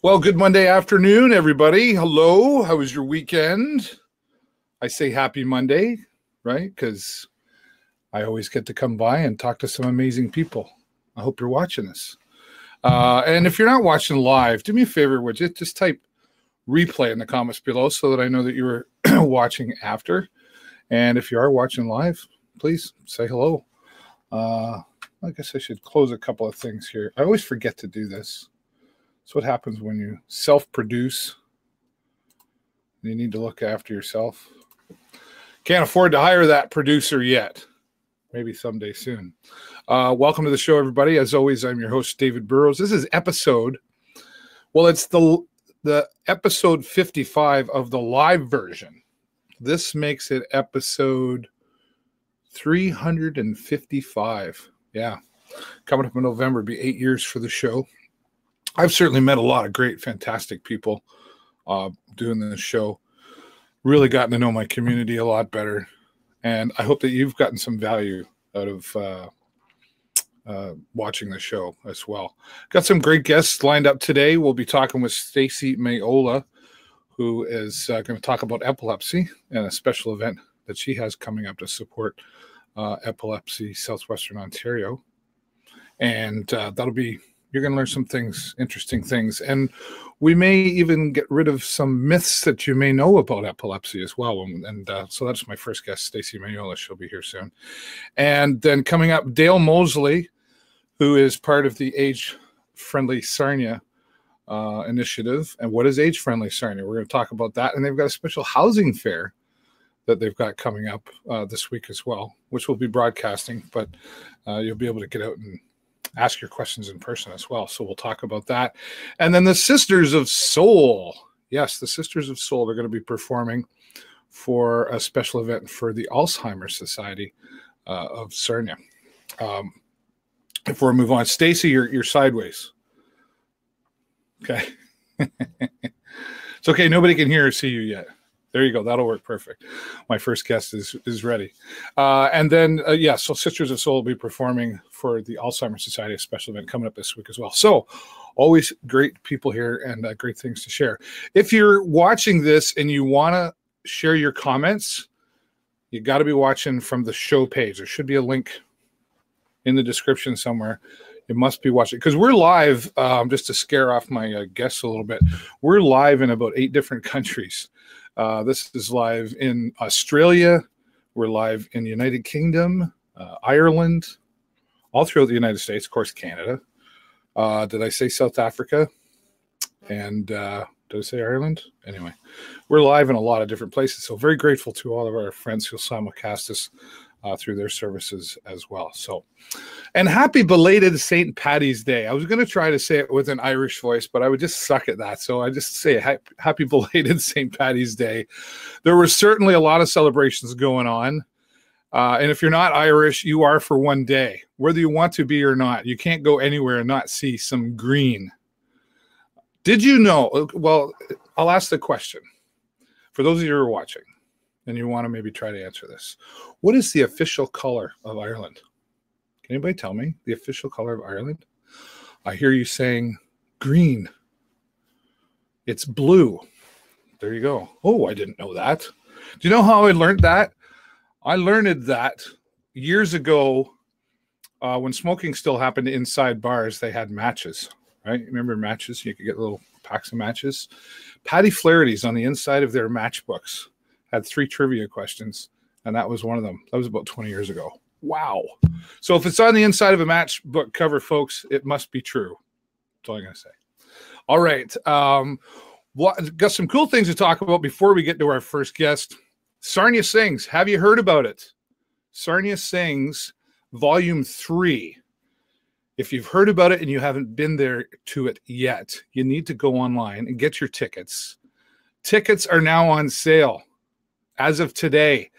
Well, good Monday afternoon, everybody. Hello. How was your weekend? I say happy Monday, right? Because I always get to come by and talk to some amazing people. I hope you're watching this. And if you're not watching live, do me a favor, would you just type replay in the comments below so that I know that you were watching after. And if you are watching live, please say hello. I guess I should close a couple of things here. I always forget to do this. That's what happens when you self-produce. You need to look after yourself. Can't afford to hire that producer yet. Maybe someday soon. Welcome to the show, everybody. As always, I'm your host, David Burrows. This is episode, well, it's the episode 55 of the live version. This makes it episode 355. Yeah. Coming up in November, it'll be 8 years for the show. I've certainly met a lot of great, fantastic people doing this show. Really gotten to know my community a lot better. And I hope that you've gotten some value out of watching the show as well. Got some great guests lined up today. We'll be talking with Stacey MaolaS, who is going to talk about epilepsy and a special event that she has coming up to support Epilepsy Southwestern Ontario. And that'll be... You're going to learn some things, interesting things. And we may even get rid of some myths that you may know about epilepsy as well. And so that's my first guest, Stacey MaolaS. She'll be here soon. And then coming up, Dale Mosley, who is part of the Age-Friendly Sarnia initiative. And what is Age-Friendly Sarnia? We're going to talk about that. And they've got a special housing fair that they've got coming up this week as well, which we'll be broadcasting. But you'll be able to get out and ask your questions in person as well. So we'll talk about that. And then the Sisters of Soul. Yes, the Sisters of Soul are going to be performing for a special event for the Alzheimer Society of Sarnia. Before we move on, Stacey, you're sideways. Okay. It's okay. Nobody can hear or see you yet. There you go. That'll work perfect. My first guest is ready. And then, so Sisters of Soul will be performing for the Alzheimer Society, a special event coming up this week as well. So always great people here and great things to share. If you're watching this and you want to share your comments, you got to be watching from the show page. There should be a link in the description somewhere. You must be watching because we're live, just to scare off my guests a little bit. We're live in about 8 different countries. This is live in Australia. We're live in the United Kingdom, Ireland, all throughout the United States, of course, Canada. Did I say South Africa? And did I say Ireland? Anyway, we're live in a lot of different places. So very grateful to all of our friends who simulcast us through their services as well. So, and happy belated St. Paddy's Day. I was going to try to say it with an Irish voice, but I would just suck at that. So I just say happy belated St. Paddy's Day. There were certainly a lot of celebrations going on. And if you're not Irish, you are for one day, whether you want to be or not. You can't go anywhere and not see some green. Did you know? Well, I'll ask the question for those of you who are watching. And you want to maybe try to answer this. What is the official color of Ireland? Can anybody tell me the official color of Ireland? I hear you saying green. It's blue. There you go. Oh, I didn't know that. Do you know how I learned that? I learned that years ago when smoking still happened inside bars. They had matches, right? Remember matches? You could get little packs of matches. Paddy Flaherty's on the inside of their matchbooks had 3 trivia questions, and that was one of them. That was about 20 years ago. Wow. So if it's on the inside of a matchbook cover, folks, it must be true. That's all I'm going to say. All right. Got some cool things to talk about before we get to our first guest. Sarnia Sings. Have you heard about it? Sarnia Sings, Volume 3. If you've heard about it and you haven't been there to it yet, you need to go online and get your tickets. Tickets are now on sale. As of today,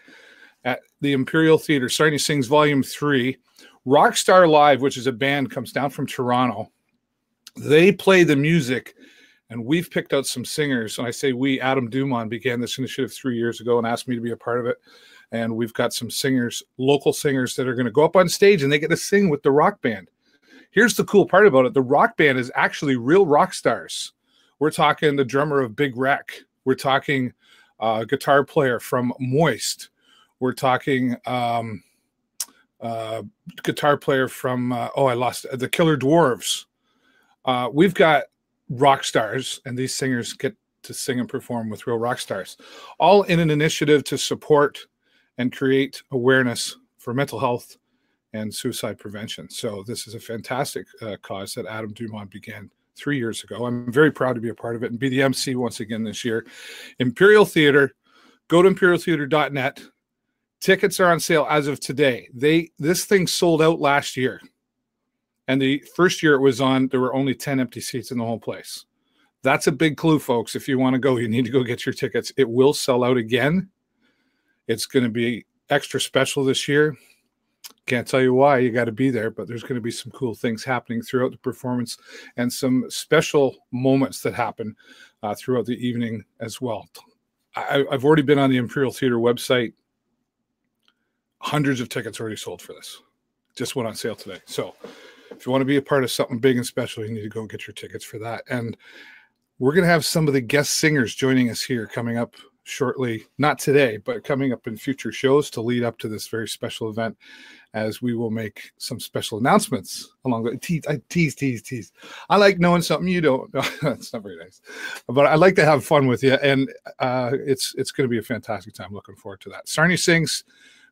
at the Imperial Theatre, Sarnia Sings Volume 3, Rockstar Live, which is a band, comes down from Toronto. They play the music, and we've picked out some singers. And I say we, Adam Dumont began this initiative 3 years ago and asked me to be a part of it. And we've got some singers, local singers, that are going to go up on stage, and they get to sing with the rock band. Here's the cool part about it. The rock band is actually real rock stars. We're talking the drummer of Big Wreck. We're talking guitar player from Moist. We're talking guitar player from, the Killer Dwarves. We've got rock stars, and these singers get to sing and perform with real rock stars, all in an initiative to support and create awareness for mental health and suicide prevention. So this is a fantastic cause that Adam Dumont began 3 years ago. I'm very proud to be a part of it and be the MC once again this year. Imperial Theater, go to imperialtheater.net. Tickets are on sale as of today. This thing sold out last year. And the first year it was on, there were only 10 empty seats in the whole place. That's a big clue, folks. If you want to go, you need to go get your tickets. It will sell out again. It's going to be extra special this year. Can't tell you why. You got to be there, but there's going to be some cool things happening throughout the performance and some special moments that happen throughout the evening as well. I've already been on the Imperial Theater website. Hundreds of tickets already sold for this. Just went on sale today. So if you want to be a part of something big and special, you need to go get your tickets for that. And we're going to have some of the guest singers joining us here coming up shortly, not today, but coming up in future shows to lead up to this very special event, as we will make some special announcements along the tease. I like knowing something you don't know. That's not very nice, but I like to have fun with you. And it's going to be a fantastic time. Looking forward to that. Sarnia Sings,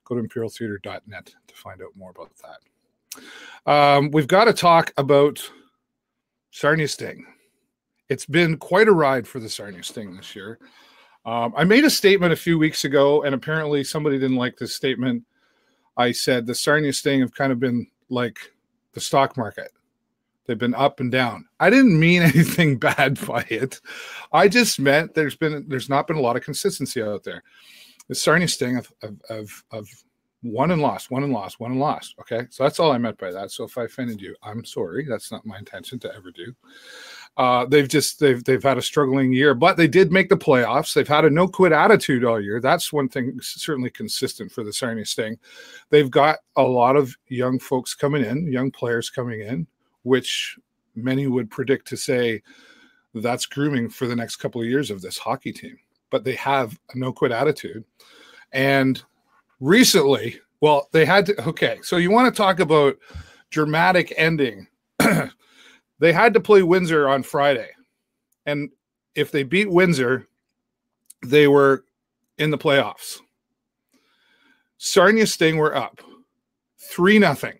go to imperialtheater.net to find out more about that. We've got to talk about Sarnia Sting. It's been quite a ride for the Sarnia Sting this year. I made a statement a few weeks ago, and apparently somebody didn't like this statement. I said the Sarnia Sting have kind of been like the stock market. They've been up and down. I didn't mean anything bad by it. I just meant there's not been a lot of consistency out there. The Sarnia Sting have won and lost. Okay, so that's all I meant by that. So if I offended you, I'm sorry. That's not my intention to ever do. They've had a struggling year, but they did make the playoffs. They've had a no-quit attitude all year. That's one thing certainly consistent for the Sarnia Sting. They've got a lot of young folks coming in, young players coming in, which many would predict to say that's grooming for the next couple of years of this hockey team. But they have a no-quit attitude. And recently, well, they had to, okay, so you want to talk about dramatic ending. They had to play Windsor on Friday. And if they beat Windsor, they were in the playoffs. Sarnia Sting were up 3-0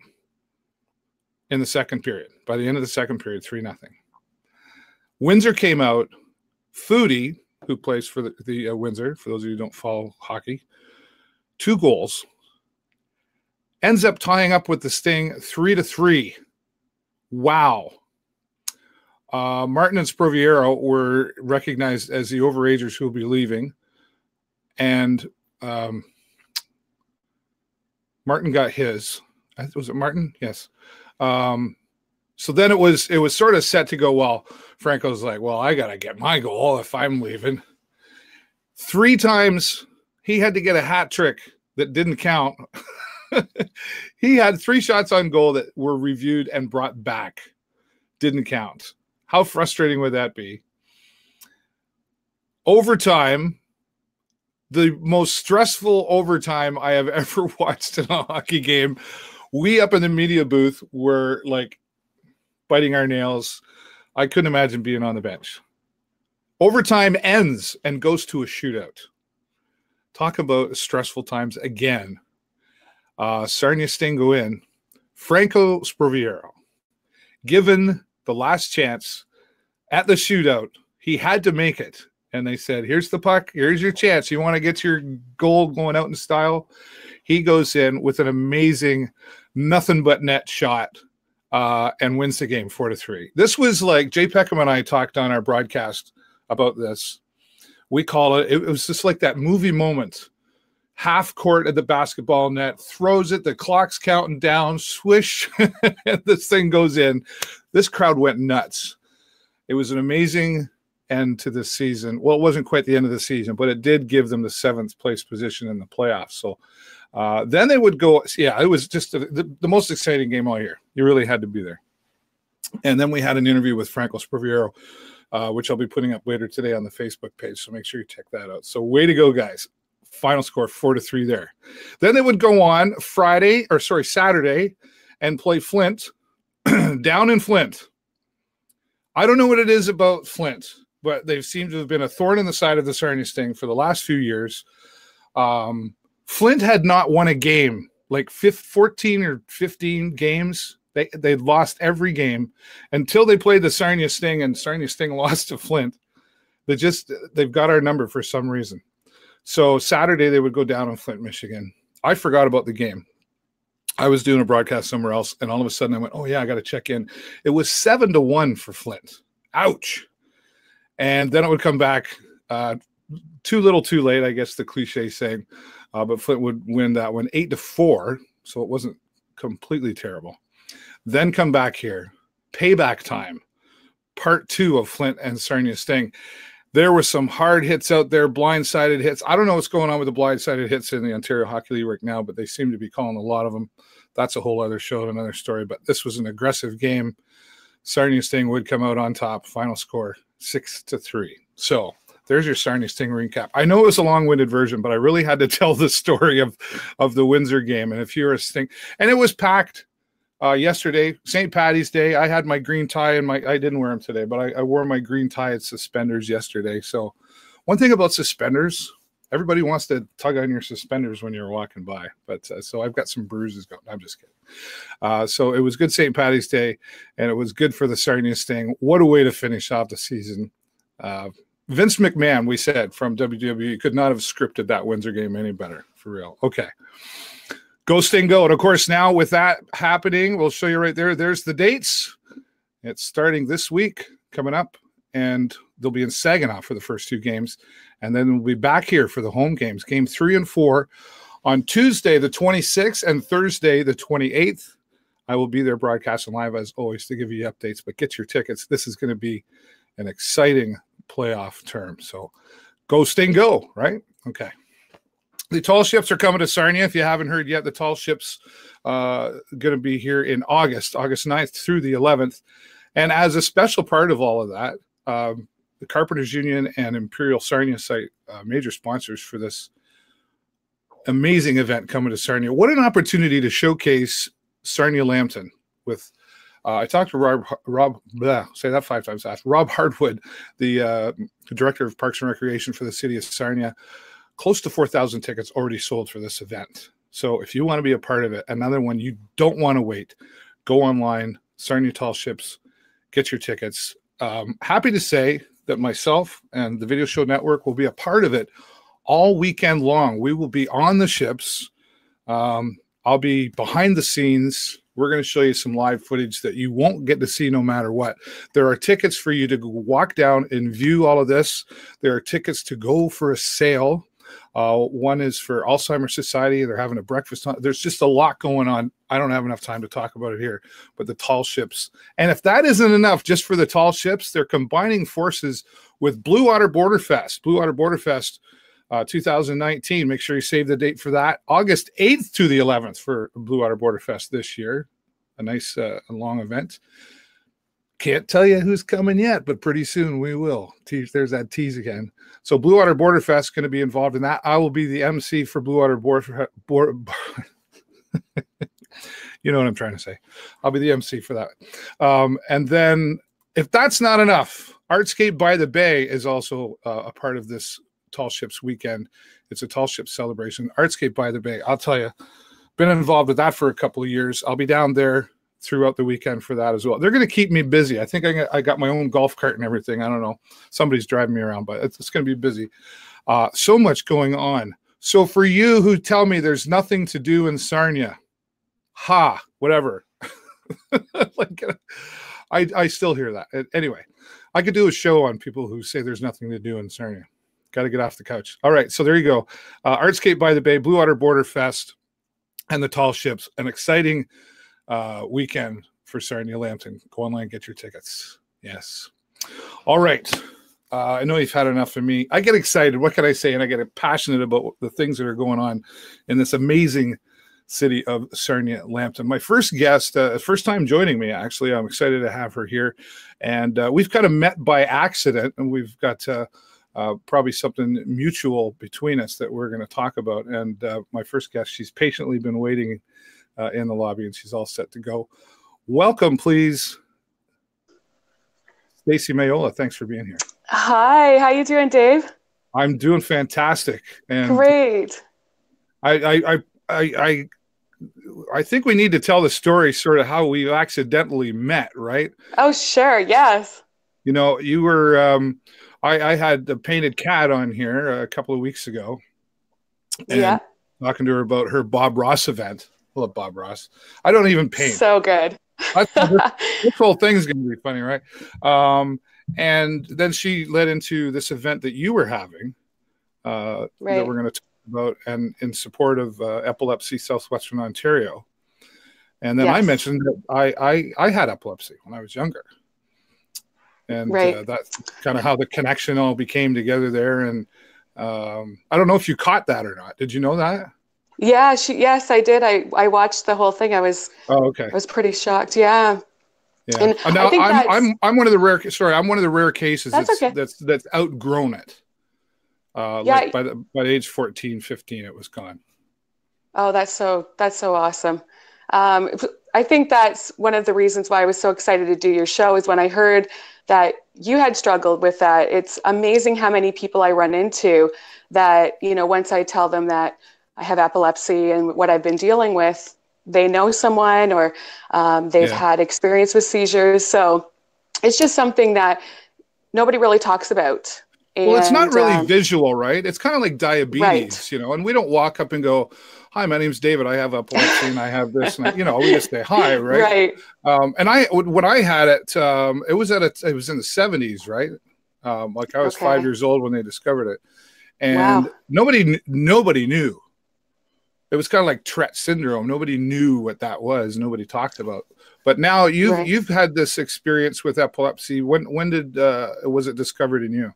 in the second period. By the end of the second period, 3-0. Windsor came out. Foodie, who plays for the Windsor, for those of you who don't follow hockey, 2 goals. Ends up tying up with the Sting 3-3. Wow. Martin and Sproviero were recognized as the overagers who will be leaving. And Martin got his. Was it Martin? Yes. So then it was sort of set to go, well, Franco's like, well, I got to get my goal if I'm leaving. 3 times he had to get a hat trick that didn't count. He had 3 shots on goal that were reviewed and brought back. Didn't count. How frustrating would that be? Overtime, the most stressful overtime I have ever watched in a hockey game. We up in the media booth were like biting our nails. I couldn't imagine being on the bench. Overtime ends and goes to a shootout. Talk about stressful times again. Sarnia Sting go in. Franco Sproviero, given the last chance at the shootout, he had to make it. And they said, here's the puck. Here's your chance. You want to get your goal going out in style? He goes in with an amazing nothing but net shot and wins the game 4-3. This was like Jay Peckham and I talked on our broadcast about this. We call it was just like that movie moment. Half court at the basketball net, throws it, the clock's counting down, swish, and this thing goes in. This crowd went nuts. It was an amazing end to the season. Well, it wasn't quite the end of the season, but it did give them the 7th place position in the playoffs. So then they would go, yeah, it was just the most exciting game all year. You really had to be there. And then we had an interview with Franco Sproviero which I'll be putting up later today on the Facebook page. So make sure you check that out. So way to go, guys. Final score 4-3 there. Then they would go on Saturday and play Flint down in Flint. I don't know what it is about Flint, but they seem to have been a thorn in the side of the Sarnia Sting for the last few years. Flint had not won a game, like 14 or 15 games. They lost every game until they played the Sarnia Sting, and Sarnia Sting lost to Flint. They've got our number for some reason. So Saturday they would go down in Flint, Michigan. I forgot about the game. I was doing a broadcast somewhere else, and all of a sudden I went, oh yeah, I got to check in. It was 7-1 for Flint. Ouch. And then it would come back too little too late, I guess the cliche saying, but Flint would win that one 8-4, so it wasn't completely terrible. Then come back here, payback time, part 2 of Flint and Sarnia Sting. There were some hard hits out there, blindsided hits. I don't know what's going on with the blindsided hits in the Ontario Hockey League right now, but they seem to be calling a lot of them. That's a whole other show and another story, but this was an aggressive game. Sarnia Sting would come out on top. Final score 6-3. So there's your Sarnia Sting recap. I know it was a long-winded version, but I really had to tell the story of the Windsor game. And if you're a Sting, and it was packed yesterday, St. Paddy's Day. I had my green tie and I didn't wear them today, but I wore my green tie and suspenders yesterday. So one thing about suspenders, everybody wants to tug on your suspenders when you're walking by. But so I've got some bruises going. I'm just kidding. So it was good St. Paddy's Day, and it was good for the Sarnia Sting. What a way to finish off the season. Vince McMahon, we said, from WWE, could not have scripted that Windsor game any better, for real. Okay. Go Sting, go. And, of course, now with that happening, we'll show you right there. There's the dates. It's starting this week, coming up, and they'll be in Saginaw for the first 2 games. And then we'll be back here for the home games, game 3 and 4, on Tuesday the 26th and Thursday the 28th. I will be there broadcasting live, as always, to give you updates. But get your tickets. This is going to be an exciting playoff term. So go Sting, go, right? Okay. The tall ships are coming to Sarnia. If you haven't heard yet, the tall ships going to be here in August 9th through the 11th. And as a special part of all of that, the Carpenters Union and Imperial Sarnia site, major sponsors for this amazing event coming to Sarnia. What an opportunity to showcase Sarnia-Lambton with I talked to Rob say that 5 times fast. Rob Hardwood, the director of Parks and Recreation for the city of Sarnia. Close to 4,000 tickets already sold for this event. So if you want to be a part of it, another one you don't want to wait, go online, Sarnia Tall Ships, get your tickets. Happy to say that myself and the Video Show Network will be a part of it all weekend long. We will be on the ships. I'll be behind the scenes. We're going to show you some live footage that you won't get to see no matter what. There are tickets for you to walk down and view all of this. There are tickets to go for a sale. One is for Alzheimer Society. They're having a breakfast. There's just a lot going on. I don't have enough time to talk about it here, but the tall ships. And if that isn't enough just for the tall ships, they're combining forces with Blue Water Border Fest. Blue Water Border Fest 2019. Make sure you save the date for that. August 8th to the 11th for Blue Water Border Fest this year. A nice long event. Can't tell you who's coming yet, but pretty soon we will. There's that tease again. So Blue Water Border Fest is going to be involved in that. I will be the MC for Blue Water Border. You know what I'm trying to say. I'll be the MC for that. And then if that's not enough, Artscape by the Bay is also a part of this Tall Ships weekend. It's a Tall Ships celebration. Artscape by the Bay. I'll tell you, been involved with that for a couple of years. I'll be down there throughout the weekend for that as well. They're going to keep me busy. I think I got my own golf cart and everything. I don't know. Somebody's driving me around, but it's going to be busy. So much going on. So for you who tell me there's nothing to do in Sarnia, whatever. Like, I still hear that. Anyway, I could do a show on people who say there's nothing to do in Sarnia. Got to get off the couch. All right, so there you go. Artscape by the Bay, Blue Water Border Fest, and the Tall Ships. An exciting weekend for Sarnia-Lambton. Go online, get your tickets. Yes. All right. I know you've had enough of me. I get excited. What can I say? And I get passionate about the things that are going on in this amazing city of Sarnia-Lambton. My first guest, first time joining me, actually. I'm excited to have her here. And we've kind of met by accident, and we've got probably something mutual between us that we're going to talk about. And my first guest, she's patiently been waiting in the lobby, and she's all set to go. Welcome, please, Stacey MaolaS. Thanks for being here. Hi, how you doing, Dave? I'm doing fantastic. And great. I think we need to tell the story, sort of how we accidentally met, right? Oh, sure. Yes. You know, you were, I had the painted cat on here a couple of weeks ago. And talking to her about her Bob Ross event. I love Bob Ross. I don't even paint. So good. This whole thing's going to be funny, right? And then she led into this event that you were having that we're going to talk about, and in support of Epilepsy Southwestern Ontario. And then I mentioned that I had epilepsy when I was younger. And that's kind of how the connection all became together there. And I don't know if you caught that or not. Did you know that? Yeah, yes, I did. I watched the whole thing. I was I was pretty shocked. Yeah. Yeah. And now I'm one of the rare. Sorry, I'm one of the rare cases that's outgrown it. Like by age 14, 15, it was gone. Oh, that's so awesome. I think that's one of the reasons why I was so excited to do your show, is when I heard that you had struggled with that. It's amazing how many people I run into that, you know, once I tell them that I have epilepsy and what I've been dealing with, they know someone, or they've had experience with seizures. So it's just something that nobody really talks about. Well, it's not really visual, right? It's kind of like diabetes, you know, and we don't walk up and go, "Hi, my name's David. I have epilepsy and I have this," and you know, we just say hi, right? And when I had it, it was in the 70s, right? Like I was 5 years old when they discovered it, and nobody knew. It was kind of like Tourette syndrome. Nobody knew what that was. Nobody talked about. But now you've had this experience with epilepsy. When did was it discovered in you?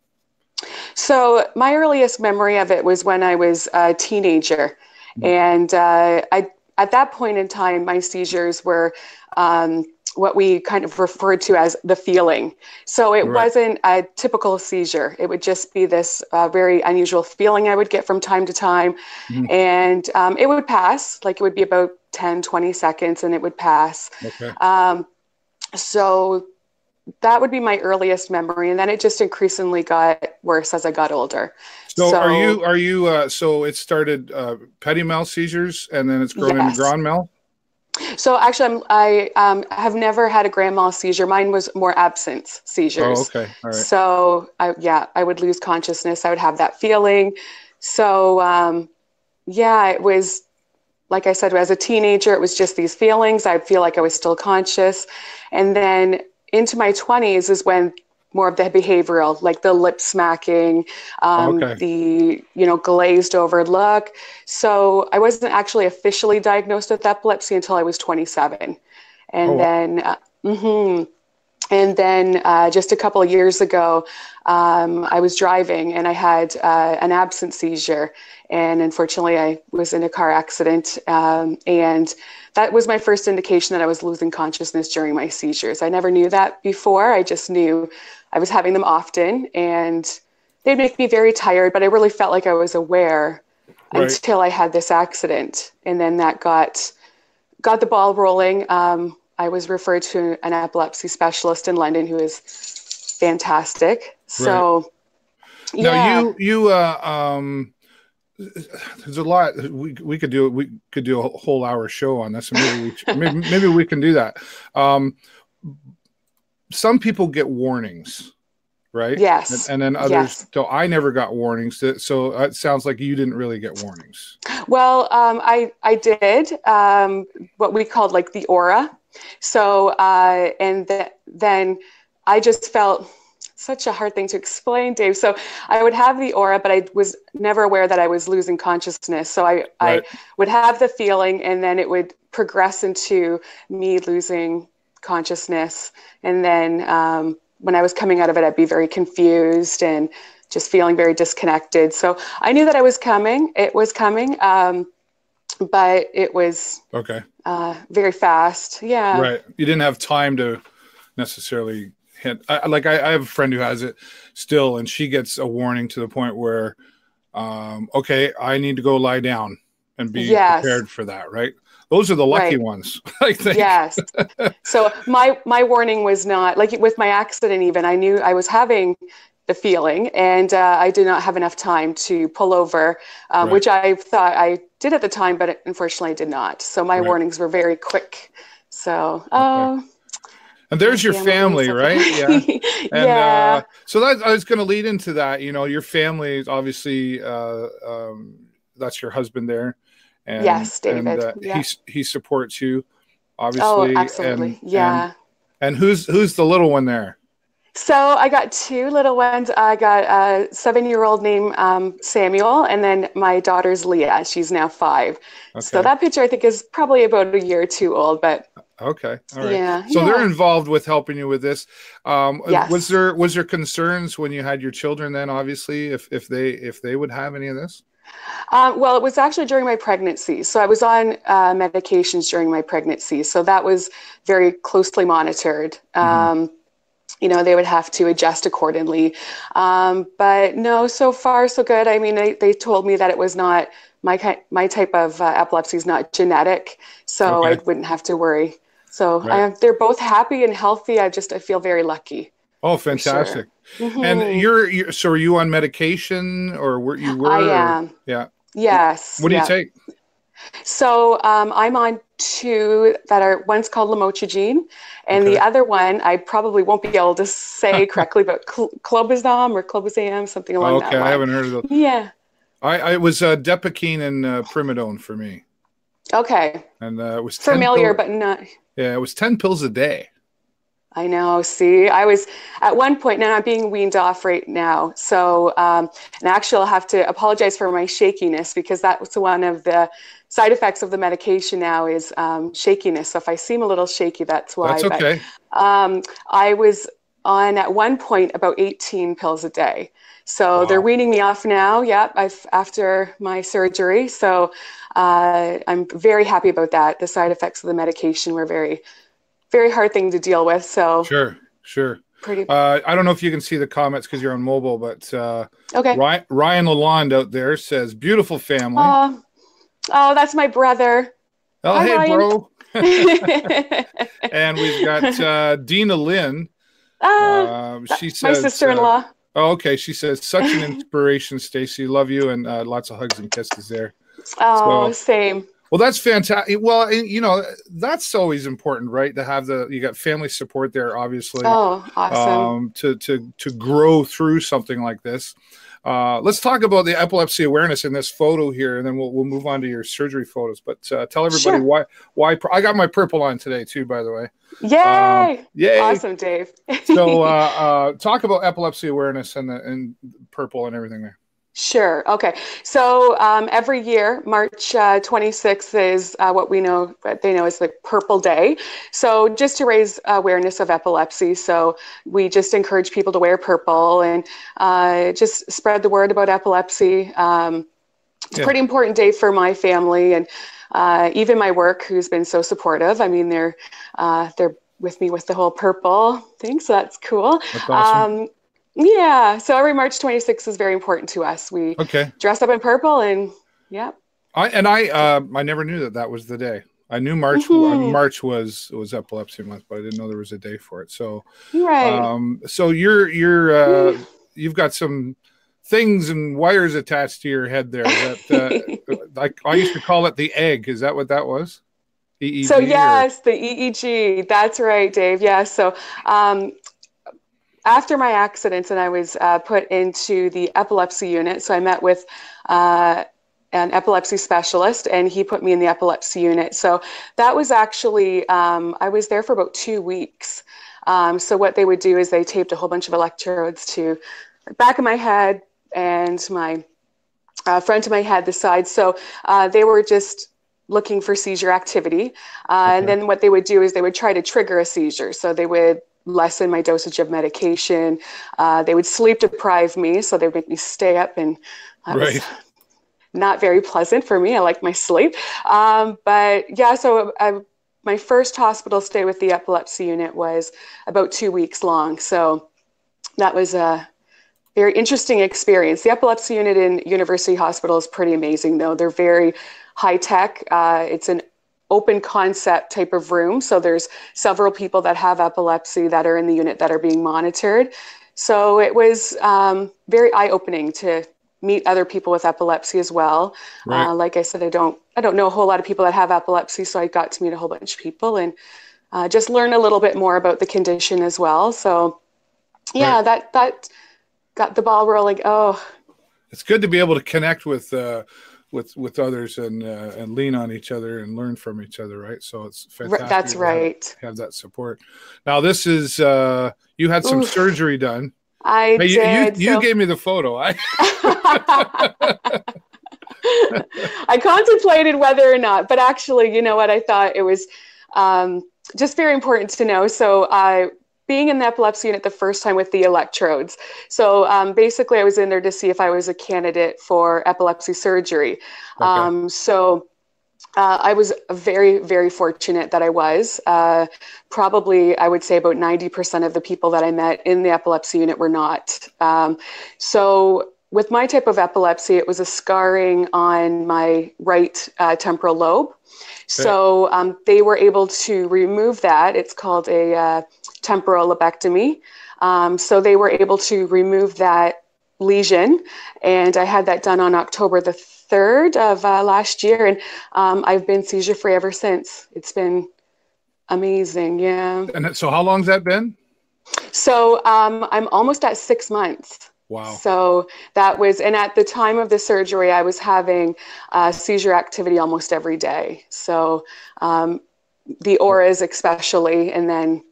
So my earliest memory of it was when I was a teenager, and at that point in time, my seizures were what we kind of referred to as the feeling. So it wasn't a typical seizure. It would just be this very unusual feeling I would get from time to time. And it would pass, like it would be about 10, 20 seconds and it would pass. So that would be my earliest memory. And then it just increasingly got worse as I got older. So are you so it started petit mal seizures and then it's grown into grand mal? So actually, I have never had a grand mal seizure. Mine was more absence seizures. Oh, okay. All right. So I would lose consciousness. I would have that feeling. So it was, like I said, as a teenager, it was just these feelings. I'd feel like I was still conscious. And then into my 20s is when more of the behavioral, like the lip smacking, the, you know, glazed over look. So I wasn't actually officially diagnosed with epilepsy until I was 27. And then just a couple of years ago, I was driving and I had an absence seizure. And unfortunately, I was in a car accident. And that was my first indication that I was losing consciousness during my seizures. I never knew that before. I just knew I was having them often and they'd make me very tired, but I really felt like I was aware until I had this accident. And then that got the ball rolling. I was referred to an epilepsy specialist in London who is fantastic. So, now there's a lot we could do. We could do a whole hour show on this. Maybe we can do that. Some people get warnings, right? Yes. And then others don't. I never got warnings. So it sounds like you didn't really get warnings. Well, I did what we called like the aura. So then I just felt such a hard thing to explain, Dave. So I would have the aura, but I was never aware that I was losing consciousness. So I would have the feeling, and then it would progress into me losing consciousness. And then when I was coming out of it, I'd be very confused and just feeling very disconnected. So I knew that it was coming. but it was Okay. very fast. Yeah. Right. You didn't have time to necessarily hit. I have a friend who has it still, and she gets a warning to the point where, okay, I need to go lie down and be prepared for that. Right. Those are the lucky ones, I think. Yes. So my warning was not like with my accident. Even I knew I was having the feeling, and I did not have enough time to pull over, which I thought I did at the time, but unfortunately I did not. So my warnings were very quick. So, and there's your family, right? Yeah. And, so that I was going to lead into that. You know, your family is obviously, that's your husband there. And, yes, David. And, he supports you, obviously. Oh, absolutely. And who's the little one there? So I got two little ones. I got a 7-year-old named Samuel, and then my daughter's Leah. She's now 5. Okay. So that picture I think is probably about a year or two old, but okay, all right. Yeah. So they're involved with helping you with this. Yes. Was there concerns when you had your children then? Obviously, if they would have any of this. Well, it was actually during my pregnancy. So I was on medications during my pregnancy, so that was very closely monitored. You know, they would have to adjust accordingly. But no, so far so good. I mean, they told me that it was not my type of epilepsy is not genetic, so I wouldn't have to worry. So they're both happy and healthy. I feel very lucky. Oh, fantastic! Sure. And you're so are you on medication or were you? I am. Yeah. Yes. What do you take? So I'm on 2 that are, one's called lamotrigine, and the other one I probably won't be able to say correctly, but clobazam or clobazam, something along that line. I haven't heard of those. Yeah. I was Depakine and Primidone for me. Okay. And it was familiar, but not. Yeah, it was 10 pills a day. I know. See, I was at one point, now I'm being weaned off right now. So, and actually I'll have to apologize for my shakiness because that was one of the side effects of the medication now is shakiness. So if I seem a little shaky, that's why. That's okay. But, I was on at one point about 18 pills a day. So they're weaning me off now. Yeah, after my surgery. So I'm very happy about that. The side effects of the medication were very hard thing to deal with. So sure. Pretty. I don't know if you can see the comments because you're on mobile, but Ryan Lalonde out there says, "Beautiful family." Oh, that's my brother. Oh, hi, hey, Ryan. bro. And we've got Dina Lynn. She says, my sister-in-law. Oh, okay. She says, "Such an inspiration, Stacey. Love you," and lots of hugs and kisses there. Oh, same. Well, that's fantastic. Well, you know, that's always important, right? To have you got family support there, obviously. Oh, awesome. To grow through something like this. Let's talk about the epilepsy awareness in this photo here, and then we'll move on to your surgery photos. But tell everybody why I got my purple on today too, by the way. Yay! Yay! Awesome, Dave. So talk about epilepsy awareness and purple and everything there. Sure. Okay. So every year, March 26th is what they know is the Purple Day. So just to raise awareness of epilepsy. So we just encourage people to wear purple and just spread the word about epilepsy. It's a pretty important day for my family and even my work, who's been so supportive. I mean, they're with me with the whole purple thing. So that's cool. That's awesome. Yeah, so every March 26th is very important to us. We dress up in purple and I never knew that was the day. I knew March was epilepsy month, but I didn't know there was a day for it. So so you've got some things and wires attached to your head there that I used to call it the egg. Is that what that was? EEG, so yes, the EEG. That's right, Dave. Yeah. So after my accident, and I was put into the epilepsy unit. So I met with an epilepsy specialist, and he put me in the epilepsy unit. So that was actually, I was there for about 2 weeks. So what they would do is they taped a whole bunch of electrodes to the back of my head and my front of my head, the side. So they were just looking for seizure activity. And then what they would do is they would try to trigger a seizure. So they would lessen my dosage of medication. They would sleep deprive me, so they would make me stay up, and that not very pleasant for me. I like my sleep. But yeah, so my first hospital stay with the epilepsy unit was about 2 weeks long. So that was a very interesting experience. The epilepsy unit in University Hospital is pretty amazing, though. They're very high tech. It's an open concept type of room. So there's several people that have epilepsy that are in the unit that are being monitored. So it was very eye-opening to meet other people with epilepsy as well. Right. Like I said, I don't know a whole lot of people that have epilepsy, so I got to meet a whole bunch of people and just learn a little bit more about the condition as well. So yeah, right. that got the ball rolling. Oh, it's good to be able to connect with others and lean on each other and learn from each other, right? So it's fantastic. That's right. Have that support. Now this is you had some surgery done. I did. You gave me the photo. I contemplated whether or not, but actually, you know what? I thought it was just very important to know. So being in the epilepsy unit the first time with the electrodes. So basically I was in there to see if I was a candidate for epilepsy surgery. Okay. I was very, very fortunate that I was. Probably, I would say about 90% of the people that I met in the epilepsy unit were not. So with my type of epilepsy, it was a scarring on my right temporal lobe. Okay. So they were able to remove that. It's called a temporal lobectomy. So they were able to remove that lesion, and I had that done on October the 3rd of last year, and I've been seizure-free ever since. It's been amazing, yeah. And so how long's that been? So I'm almost at 6 months. Wow. So that was, and at the time of the surgery, I was having seizure activity almost every day. So the auras especially, and then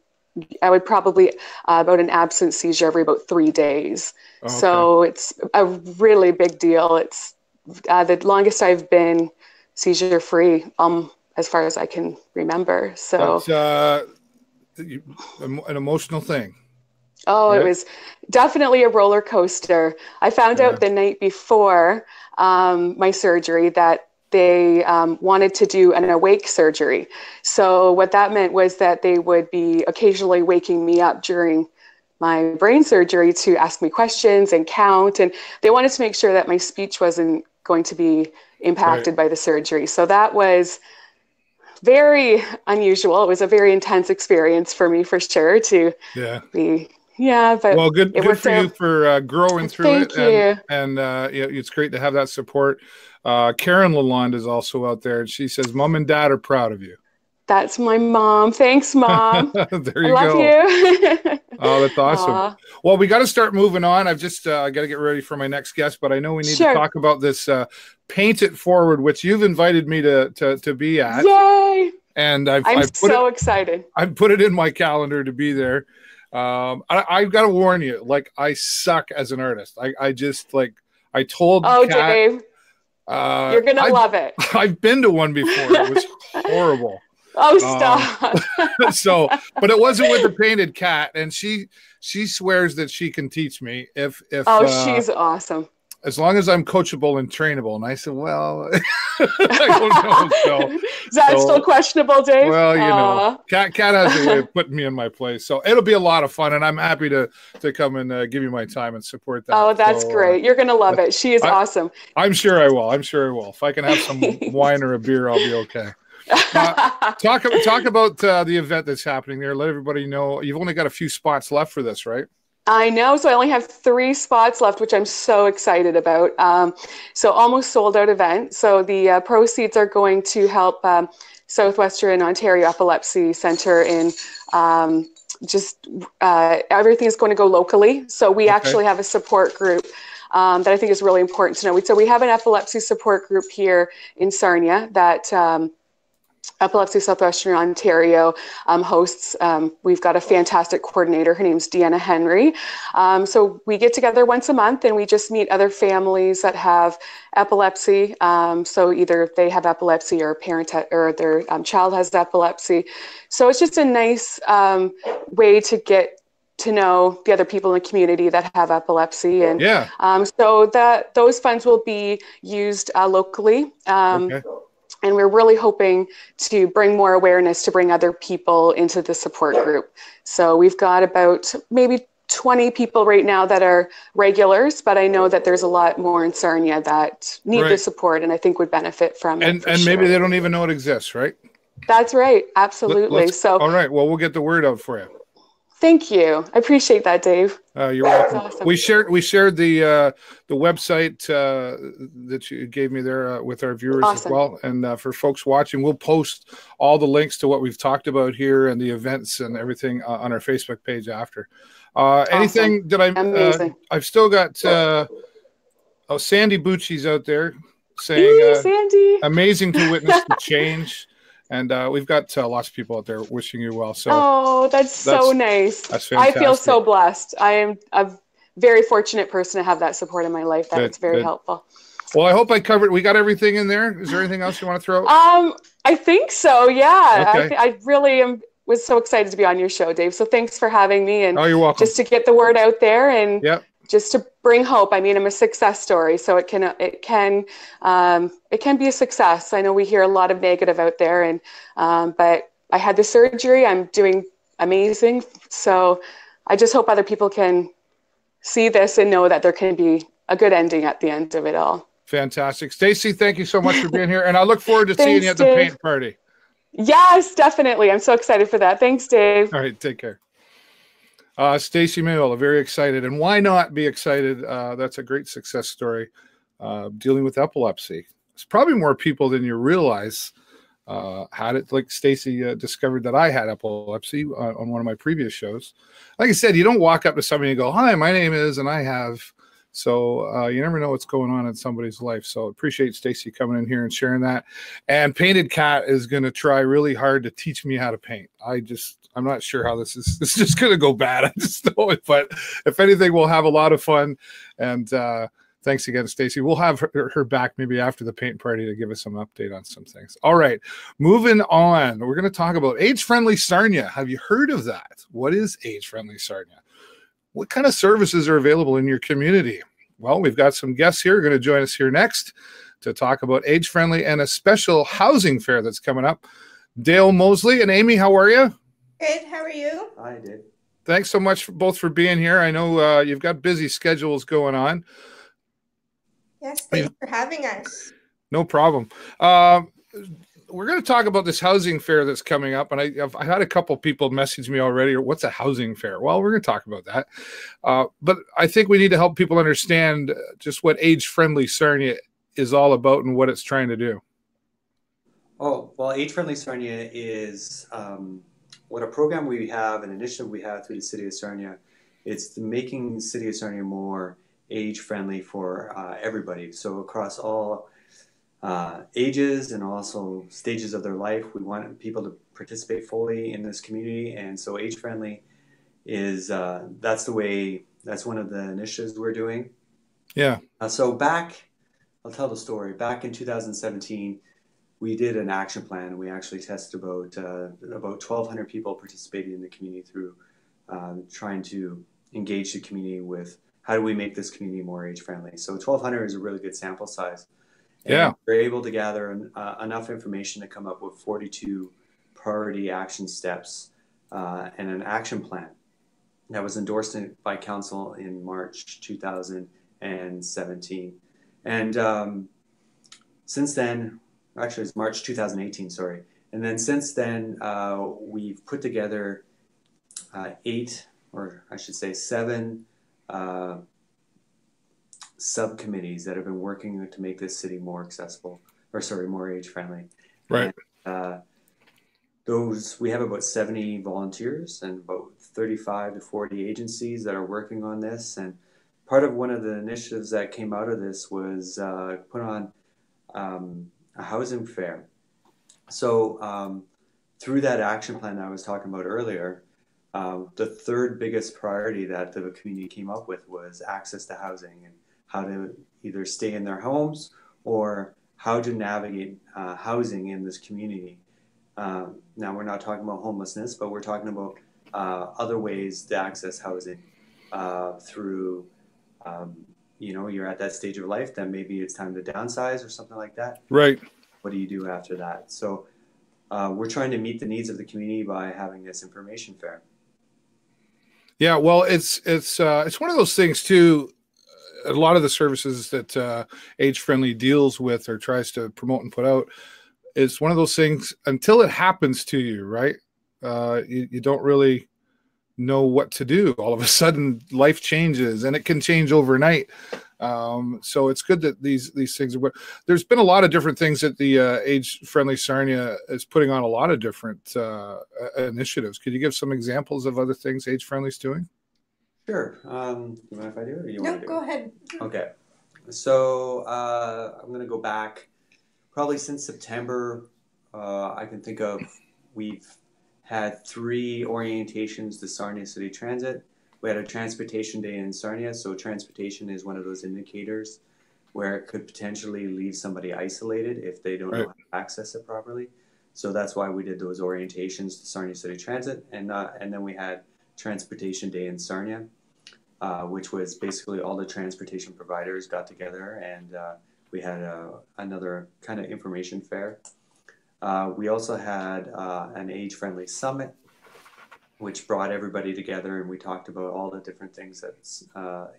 I would probably about an absent seizure every about 3 days. Okay. So it's a really big deal. It's the longest I've been seizure-free, as far as I can remember. So an emotional thing. Oh, right? It was definitely a roller coaster. I found out the night before my surgery that they wanted to do an awake surgery. So what that meant was that they would be occasionally waking me up during my brain surgery to ask me questions and count. And they wanted to make sure that my speech wasn't going to be impacted by the surgery. So that was very unusual. It was a very intense experience for me, for sure, to be. Yeah, but well, good for you for growing through it. Thank you. And it's great to have that support. Karen Lalonde is also out there, and she says, "Mom and Dad are proud of you." That's my mom. Thanks, Mom. There you go. I love you. Oh, that's awesome. Aww. Well, we got to start moving on. I've just got to get ready for my next guest, but I know we need to talk about this Paint It Forward, which you've invited me to be at. Yay! And I'm so excited. I've put it in my calendar to be there. I've got to warn you, like, I suck as an artist. I just, like, I told Kat, Dave, you're going to love it. I've been to one before. It was horrible. Oh, stop. So, but it wasn't with the painted cat, and she swears that she can teach me if she's awesome. As long as I'm coachable and trainable. And I said, well, I don't know. Is that still questionable, Dave? Well, you know, Kat has a way of putting me in my place. So it'll be a lot of fun, and I'm happy to come and give you my time and support that. Oh, that's great. You're going to love it. She is awesome. I'm sure I will. If I can have some wine or a beer, I'll be okay. Talk about the event that's happening there. Let everybody know. You've only got a few spots left for this, right? I know. So I only have 3 spots left, which I'm so excited about. So almost sold out event. So the proceeds are going to help Southwestern Ontario Epilepsy Centre in everything is going to go locally. So we actually have a support group that I think is really important to know. So we have an epilepsy support group here in Sarnia that Epilepsy Southwestern Ontario hosts. We've got a fantastic coordinator. Her name's Deanna Henry. So we get together once a month and we just meet other families that have epilepsy. So either they have epilepsy or a parent or their child has epilepsy. So it's just a nice way to get to know the other people in the community that have epilepsy. And Yeah. so those funds will be used locally. Okay. And we're really hoping to bring more awareness, to bring other people into the support group. So we've got about maybe 20 people right now that are regulars, but I know that there's a lot more in Sarnia that need the support and I think would benefit from it. And maybe they don't even know it exists, right? That's right. Absolutely. All right. Well, we'll get the word out for you. Thank you. I appreciate that, Dave. You're welcome. Awesome. We shared the website that you gave me there with our viewers as well. And for folks watching, we'll post all the links to what we've talked about here and the events and everything on our Facebook page after. Anything that Amazing. I've still got Sandy Bucci's out there saying Sandy. amazing to witness the change. And we've got lots of people out there wishing you well. So that's so nice. That's fantastic. I feel so blessed. I am a very fortunate person to have that support in my life. That's very helpful. Well, I hope I covered. We got everything in there. Is there anything else you want to throw out? I think so. Yeah. Okay. I really was so excited to be on your show, Dave. So thanks for having me. And you're welcome. Just to get the word out there and just to bring hope. I mean, I'm a success story, so it can be a success. I know we hear a lot of negative out there, and but I had the surgery. I'm doing amazing. So I just hope other people can see this and know that there can be a good ending at the end of it all. Fantastic. Stacey, thank you so much for being here, and I look forward to seeing you at the paint party. Yes, definitely. I'm so excited for that. Thanks, Dave. All right, take care. Stacey MaolaS, very excited. And why not be excited? That's a great success story dealing with epilepsy. It's probably more people than you realize had it. Like Stacey discovered that I had epilepsy on one of my previous shows. Like I said, you don't walk up to somebody and go, "Hi, my name is," and I have. So you never know what's going on in somebody's life. So appreciate Stacey coming in here and sharing that. And Painted Cat is going to try really hard to teach me how to paint. I'm not sure how this is just going to go bad. I just know it. But if anything, we'll have a lot of fun. And thanks again, Stacey. We'll have her back maybe after the paint party to give us some update on some things. All right, moving on. We're going to talk about Age-Friendly Sarnia. Have you heard of that? What is Age-Friendly Sarnia? What kind of services are available in your community? Well, we've got some guests here going to join us here next to talk about Age-Friendly and a special housing fair that's coming up. Dale Mosley and Amy, how are you? Good. How are you? Hi, Dave. Thanks so much both for being here. I know you've got busy schedules going on. Yes, thanks for having us. No problem. We're going to talk about this housing fair that's coming up, and I've had a couple people message me already. What's a housing fair? Well, we're going to talk about that, but I think we need to help people understand just what Age-Friendly Sarnia is all about and what it's trying to do. Oh, well, Age-Friendly Sarnia is what a program we have, an initiative we have through the City of Sarnia. It's making the City of Sarnia more age-friendly for everybody. So across all ages and also stages of their life, we want people to participate fully in this community. And so age-friendly is, that's one of the initiatives we're doing. Yeah. So I'll tell the story. Back in 2017, we did an action plan, and we actually tested about 1,200 people participating in the community through trying to engage the community with how do we make this community more age-friendly. So 1,200 is a really good sample size. And we're able to gather enough information to come up with 42 priority action steps and an action plan that was endorsed by Council in March 2017. And since then, actually it's March 2018, sorry. And then since then, we've put together 7 subcommittees that have been working to make this city more accessible, more age-friendly. Right. And, we have about 70 volunteers and about 35 to 40 agencies that are working on this. And part of one of the initiatives that came out of this was put on a housing fair. So through that action plan that I was talking about earlier, the third biggest priority that the community came up with was access to housing and how to either stay in their homes or how to navigate housing in this community. Now, we're not talking about homelessness, but we're talking about other ways to access housing through, you're at that stage of life, then maybe it's time to downsize or something like that. Right. What do you do after that? So we're trying to meet the needs of the community by having this information fair. Yeah, well, it's one of those things too. A lot of the services that Age-Friendly deals with or tries to promote and put out, it's one of those things until it happens to you, right? You don't really know what to do. All of a sudden, life changes, and it can change overnight. So it's good that these things are. There's been a lot of different things that the Age-Friendly Sarnia is putting on, a lot of different initiatives. Could you give some examples of other things Age-Friendly is doing? Sure. You mind if I do it, or you want to do it? No, go ahead. Okay. So I'm going to go back probably since September. I can think of, we've had 3 orientations to Sarnia City Transit. We had a transportation day in Sarnia. So transportation is one of those indicators where it could potentially leave somebody isolated if they don't know how to access it properly. So that's why we did those orientations to Sarnia City Transit. And then we had Transportation Day in Sarnia, which was basically all the transportation providers got together, and we had another kind of information fair. We also had an Age-Friendly Summit, which brought everybody together, and we talked about all the different things that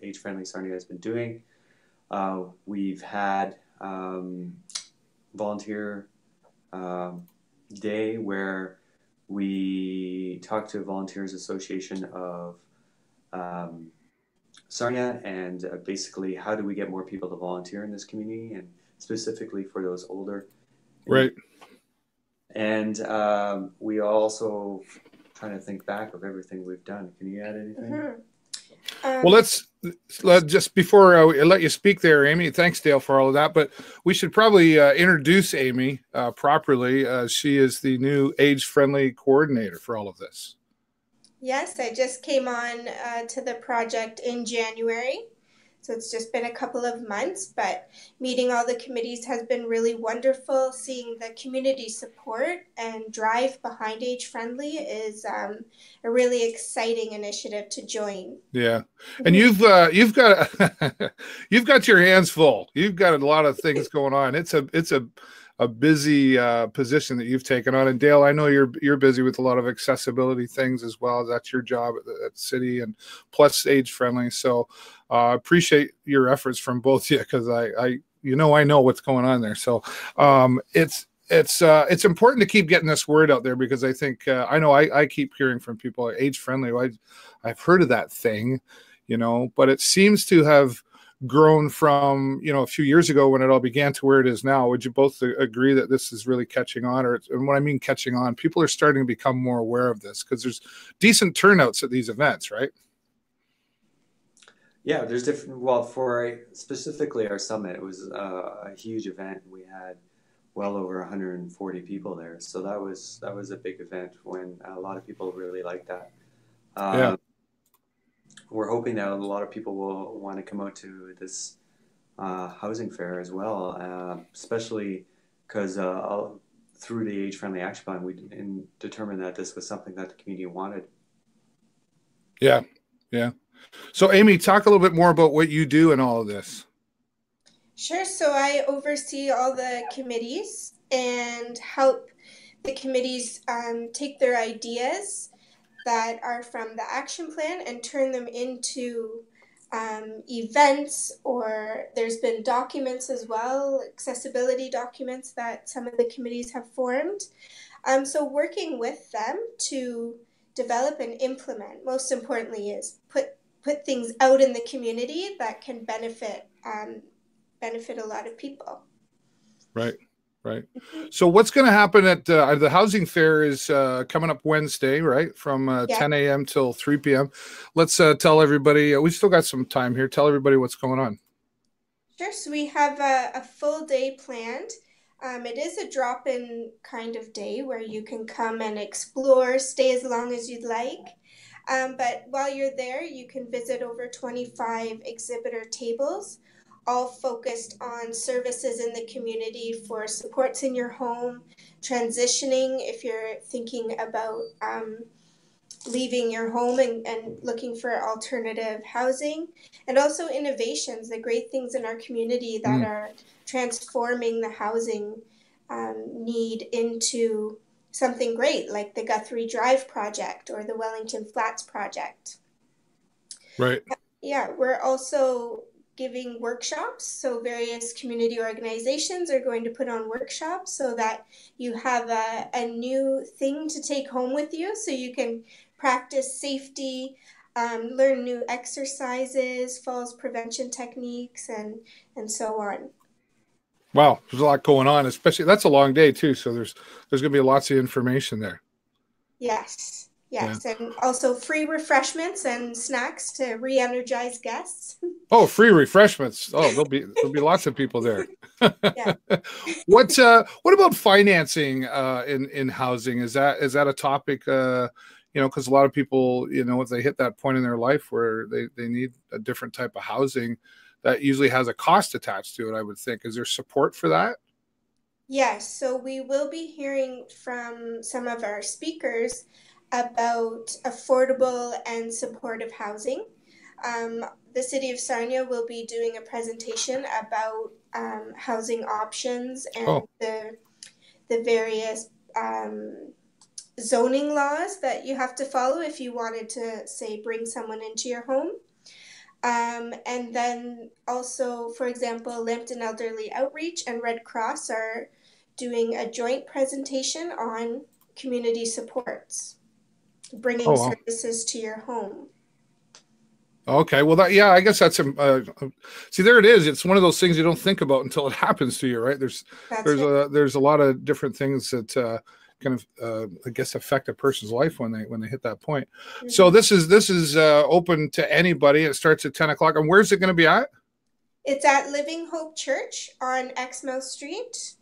Age-Friendly Sarnia has been doing. We've had Volunteer Day, where we talked to Volunteers Association of Sarnia, and basically how do we get more people to volunteer in this community, and specifically for those older. Right. And we also trying to think back of everything we've done. Can you add anything? Mm-hmm. Well, let's just, before I let you speak there, Amy, thanks, Dale, for all of that, but we should probably introduce Amy properly. She is the new Age-Friendly coordinator for all of this. Yes, I just came on to the project in January. So it's just been a couple of months, but meeting all the committees has been really wonderful. Seeing the community support and drive behind Age-Friendly is a really exciting initiative to join. Yeah, and you've got you've got your hands full. You've got a lot of things going on. It's a busy position that you've taken on. And Dale, I know you're busy with a lot of accessibility things as well. That's your job at the city, and plus Age-Friendly. So appreciate your efforts from both of you, because I know what's going on there. So it's important to keep getting this word out there, because I think I know I keep hearing from people, Age-Friendly. I've heard of that thing, but it seems to have grown from a few years ago when it all began to where it is now. Would you both agree that this is really catching on? And what I mean catching on, people are starting to become more aware of this, because there's decent turnouts at these events, right? Yeah, there's different. Well, for specifically our summit, it was a huge event. We had well over 140 people there, so that was a big event. When a lot of people really liked that. Yeah. We're hoping that a lot of people will want to come out to this housing fair as well, especially because through the Age-Friendly Action Plan, we determined that this was something that the community wanted. Yeah, yeah. So, Amy, talk a little bit more about what you do in all of this. Sure. So I oversee all the committees and help the committees take their ideas that are from the action plan and turn them into events, or there's been documents as well, accessibility documents that some of the committees have formed. So working with them to develop and implement, most importantly, is put things out in the community that can benefit a lot of people. Right. Right. So what's going to happen at the housing fair is coming up Wednesday, right? From 10 a.m. till 3 p.m. Let's tell everybody, we still got some time here. Tell everybody what's going on. Sure. So we have a full day planned. It is a drop-in kind of day where you can come and explore, stay as long as you'd like. But while you're there, you can visit over 25 exhibitor tables, all focused on services in the community for supports in your home, transitioning if you're thinking about leaving your home and looking for alternative housing, and also innovations, the great things in our community that are transforming the housing need into something great, like the Guthrie Drive project or the Wellington Flats project. Right. Yeah, we're also giving workshops. So various community organizations are going to put on workshops so that you have a new thing to take home with you, so you can practice safety, learn new exercises, falls prevention techniques, and so on. Wow, there's a lot going on, especially that's a long day too. So there's going to be lots of information there. Yes, yes, yeah. And also free refreshments and snacks to re-energize guests. Oh, free refreshments! Oh, there'll be lots of people there. Yeah. What about financing in housing? Is that a topic? Because a lot of people, if they hit that point in their life where they need a different type of housing, that usually has a cost attached to it, I would think. Is there support for that? Yes, so we will be hearing from some of our speakers about affordable and supportive housing. The City of Sarnia will be doing a presentation about housing options and the various zoning laws that you have to follow if you wanted to, say, bring someone into your home. And then also, for example, Lambton Elderly Outreach and Red Cross are doing a joint presentation on community supports, bringing services to your home. Okay, well, I guess that's see, there it is. It's one of those things you don't think about until it happens to you, right? There's a lot of different things that kind of I guess affect a person's life when they hit that point. Mm-hmm. So this is open to anybody. It starts at 10 o'clock. And where's it going to be at? It's at Living Hope Church on Exmouth Street,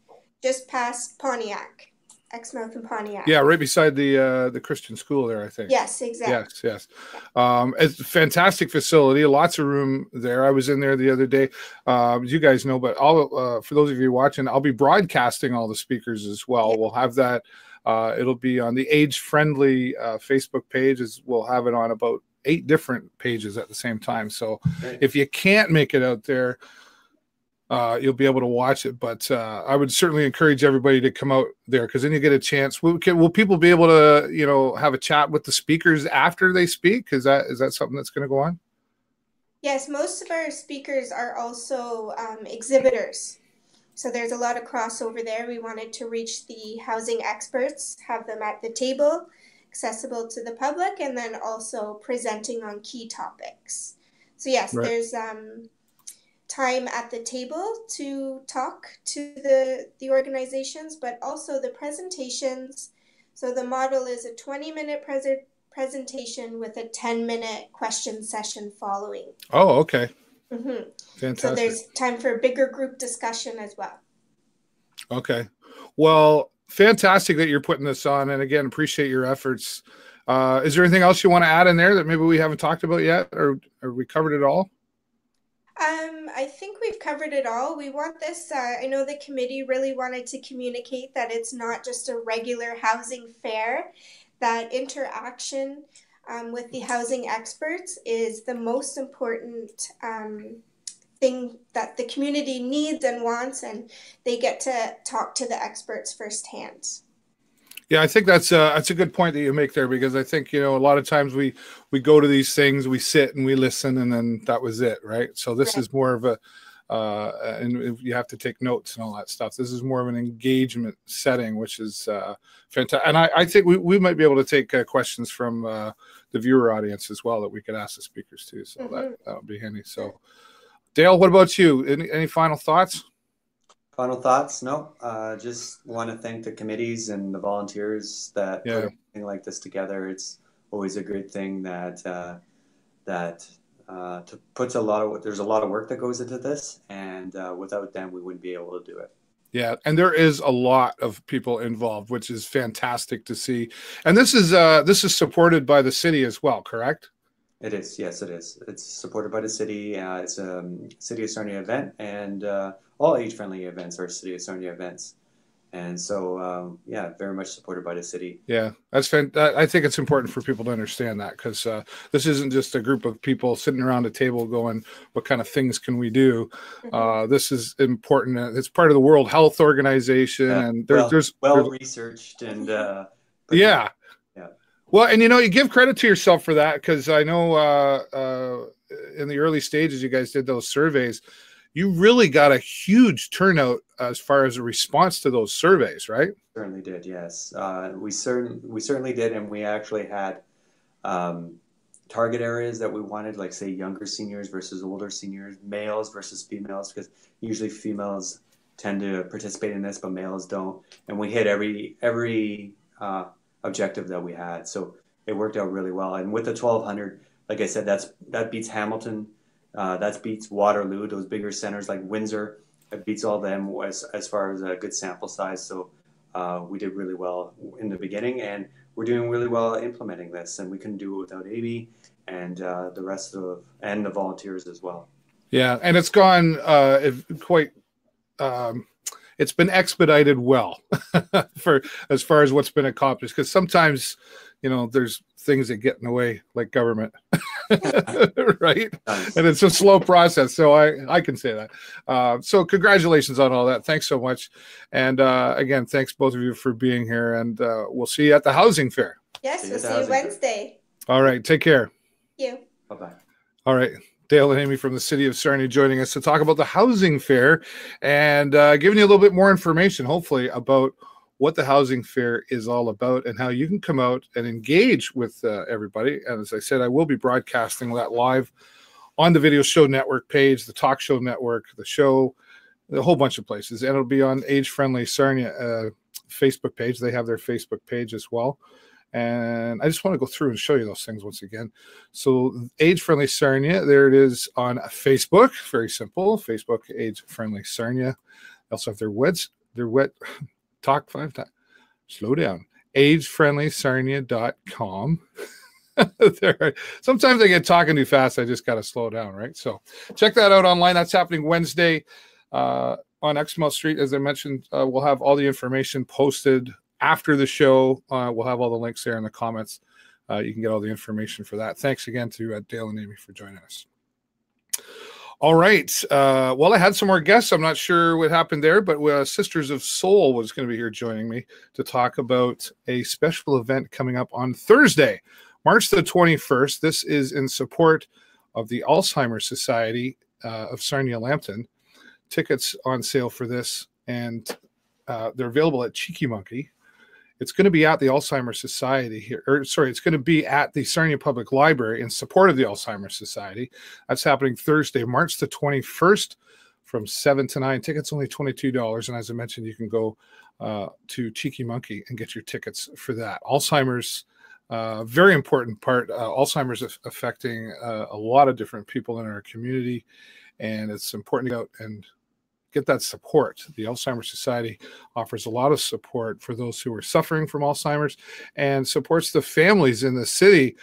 just past Pontiac. Exmouth and Pontiac. Yeah, right beside the Christian school there, I think. Yes, exactly. Yes. It's a fantastic facility, lots of room there. I was in there the other day, as you guys know, but for those of you watching, I'll be broadcasting all the speakers as well. Yeah. We'll have that. It'll be on the Age-Friendly Facebook page. We'll have it on about 8 different pages at the same time. So if you can't make it out there, you'll be able to watch it, but I would certainly encourage everybody to come out there, because then you get a chance. Will people be able to, have a chat with the speakers after they speak? Is that something that's going to go on? Yes, most of our speakers are also exhibitors, so there's a lot of crossover there. We wanted to reach the housing experts, have them at the table, accessible to the public, and then also presenting on key topics. So yes, right. There's time at the table to talk to the organizations, but also the presentations. So the model is a 20-minute presentation with a 10-minute question session following. Oh, okay. Mm-hmm. Fantastic. So there's time for a bigger group discussion as well. Okay. Well, fantastic that you're putting this on, and again, appreciate your efforts. Is there anything else you want to add in there that maybe we haven't talked about yet, or we covered it all? I think we've covered it all. We want this, I know the committee really wanted to communicate that it's not just a regular housing fair, that interaction with the housing experts is the most important thing that the community needs and wants, and they get to talk to the experts firsthand. Yeah, I think that's a good point that you make there, because I think, a lot of times we go to these things, we sit and we listen, and then that was it, right? So this is more of a, and you have to take notes and all that stuff. This is more of an engagement setting, which is fantastic. And I think we might be able to take questions from the viewer audience as well that we could ask the speakers too. So that would be handy. So Dale, what about you? Any final thoughts? Final thoughts? No. Just want to thank the committees and the volunteers that put something like this together. It's always a good thing that puts there's a lot of work that goes into this, and without them, we wouldn't be able to do it. Yeah, and there is a lot of people involved, which is fantastic to see. And this is supported by the city as well, correct? It is. Yes, it is. It's supported by the city. It's a City of Sarnia event, and all age-friendly events are City of Sarnia events. And so, yeah, very much supported by the city. Yeah, that's fantastic. I think it's important for people to understand that, because this isn't just a group of people sitting around a table going, what kind of things can we do? This is important. It's part of the World Health Organization, and there's well researched and yeah. Well, and you give credit to yourself for that, because I know in the early stages you guys did those surveys. You really got a huge turnout as far as a response to those surveys, right? Certainly did, yes. We certainly did, and we actually had target areas that we wanted, like say younger seniors versus older seniors, males versus females, because usually females tend to participate in this, but males don't. And we hit every objective that we had, so it worked out really well. And with the 1,200, like I said, that beats Hamilton. That beats Waterloo, those bigger centers like Windsor. It beats all them as far as a good sample size. So we did really well in the beginning, and we're doing really well implementing this. And we couldn't do it without Amy and the rest of and the volunteers as well. Yeah, and it's gone quite. It's been expedited well for as far as what's been accomplished. Because sometimes, there's things that get in the way, like government. Right? Nice. And it's a slow process, so I can say that. So congratulations on all that. Thanks so much. And again, thanks both of you for being here, and we'll see you at the housing fair. Yes, we'll see you Wednesday. All right, take care. Thank you. Bye-bye. All right. Dale and Amy from the city of Sarnia joining us to talk about the housing fair, and giving you a little bit more information, hopefully, about what the housing fair is all about and how you can come out and engage with everybody. And as I said, I will be broadcasting that live on the Video Show Network page, the Talk Show Network, the show, a whole bunch of places. And it'll be on Age-Friendly Sarnia Facebook page. They have their Facebook page as well. And I just want to go through and show you those things once again. So Age-Friendly Sarnia, there it is on Facebook. Very simple. Facebook, Age-Friendly Sarnia. They also have their talk 5 times. Slow down. agefriendlysarnia.com. Sometimes I get talking too fast. I just got to slow down, right? So check that out online. That's happening Wednesday on Exmouth Street. As I mentioned, we'll have all the information posted after the show. We'll have all the links there in the comments. You can get all the information for that. Thanks again to Dale and Amy for joining us. All right. Well, I had some more guests. I'm not sure what happened there, but Sisters of Soul was going to be here joining me to talk about a special event coming up on Thursday, March the 21st. This is in support of the Alzheimer Society of Sarnia-Lambton. Tickets on sale for this, and they're available at Cheeky Monkey. It's going to be at the Alzheimer Society here, it's going to be at the Sarnia Public Library in support of the Alzheimer Society. That's happening Thursday, March the 21st from 7 to 9. Tickets only $22. And as I mentioned, you can go to Cheeky Monkey and get your tickets for that. Alzheimer's, very important part. Alzheimer's affecting a lot of different people in our community, and it's important to go out and get that support. The Alzheimer's Society offers a lot of support for those who are suffering from Alzheimer's, and supports the families in the city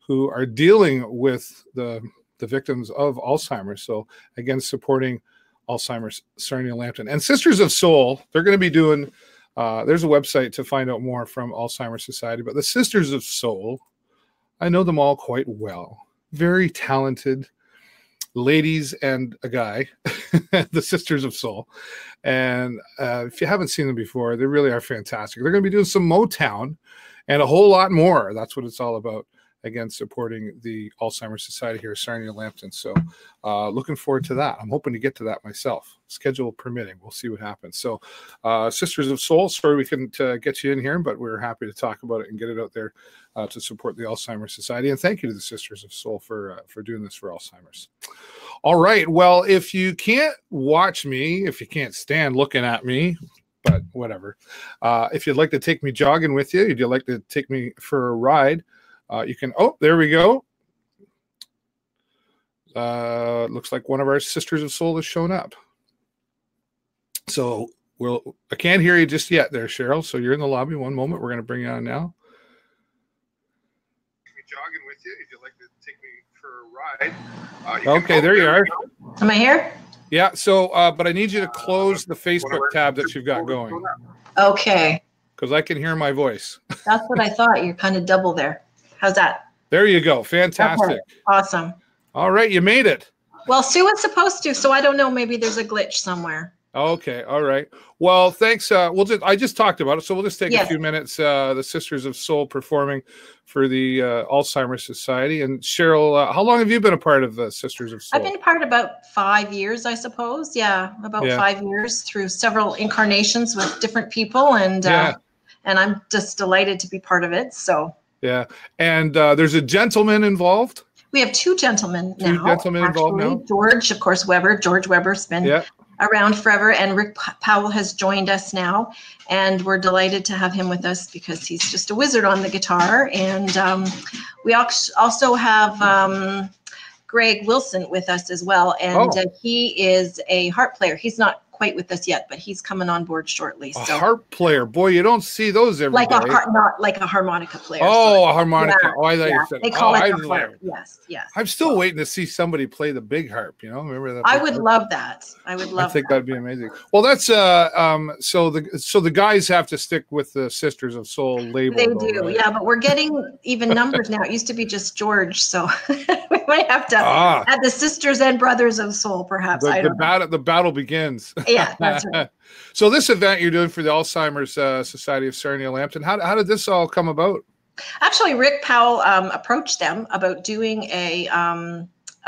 who are dealing with the victims of Alzheimer's. So again, supporting Alzheimer's Sarnia-Lambton. And Sisters of Soul, they're going to be doing, there's a website to find out more from Alzheimer's Society, but the Sisters of Soul, I know them all quite well. Very talented ladies and a guy, the Sisters of Soul. And if you haven't seen them before, they really are fantastic. They're going to be doing some Motown and a whole lot more. That's what it's all about. Again, supporting the Alzheimer's Society here at Sarnia-Lambton. So looking forward to that. I'm hoping to get to that myself, schedule permitting. We'll see what happens. So Sisters of Soul, sorry we couldn't get you in here, but we're happy to talk about it and get it out there to support the Alzheimer's Society. And thank you to the Sisters of Soul for doing this for Alzheimer's. All right. Well, if you can't watch me, if you can't stand looking at me, but whatever. If you'd like to take me jogging with you, you'd like to take me for a ride, you can, oh, there we go. Looks like one of our Sisters of Soul has shown up. So I can't hear you just yet there, Cheryl. So you're in the lobby. One moment. We're going to bring you on now. Take me jogging with you if you'd like to take me for a ride. Okay, there you are. Am I here? Yeah. So, but I need you to close the Facebook tab that you've got going. Okay. Because I can hear my voice. That's what I thought. You're kind of double there. How's that? There you go. Fantastic. Okay. Awesome. All right. You made it. Well, Sue was supposed to, so I don't know. Maybe there's a glitch somewhere. Okay. All right. Well, thanks. I just talked about it, so we'll just take Yes. a few minutes. The Sisters of Soul performing for the Alzheimer's Society. And Cheryl, how long have you been a part of the Sisters of Soul? I've been part about 5 years, I suppose. Yeah, about 5 years through several incarnations with different people, and I'm just delighted to be part of it. So yeah, and there's a gentleman involved. We have 2 gentlemen now. 2 gentlemen involved now. George, of course, George Weber's been around forever, and Rick Powell has joined us now, and we're delighted to have him with us because he's just a wizard on the guitar. And we also have Greg Wilson with us as well, and he is a harp player. He's not quite with us yet, but he's coming on board shortly. A harp player, boy, you don't see those every day. Not like a harmonica player. Oh, a harmonica. Yeah, I thought you said. They call it the harp. Yes, yes. I'm still waiting to see somebody play the big harp. You know, remember that? I would love that. I would love. I think that'd be amazing. Well, that's so the guys have to stick with the Sisters of Soul label. They do, right? Yeah, but we're getting even numbers now. It used to be just George, so we might have to add the Sisters and Brothers of Soul, perhaps. The battle begins. Yeah, that's right. So this event you're doing for the Alzheimer's Society of Sarnia-Lambton, how did this all come about? Actually, Rick Powell approached them about doing a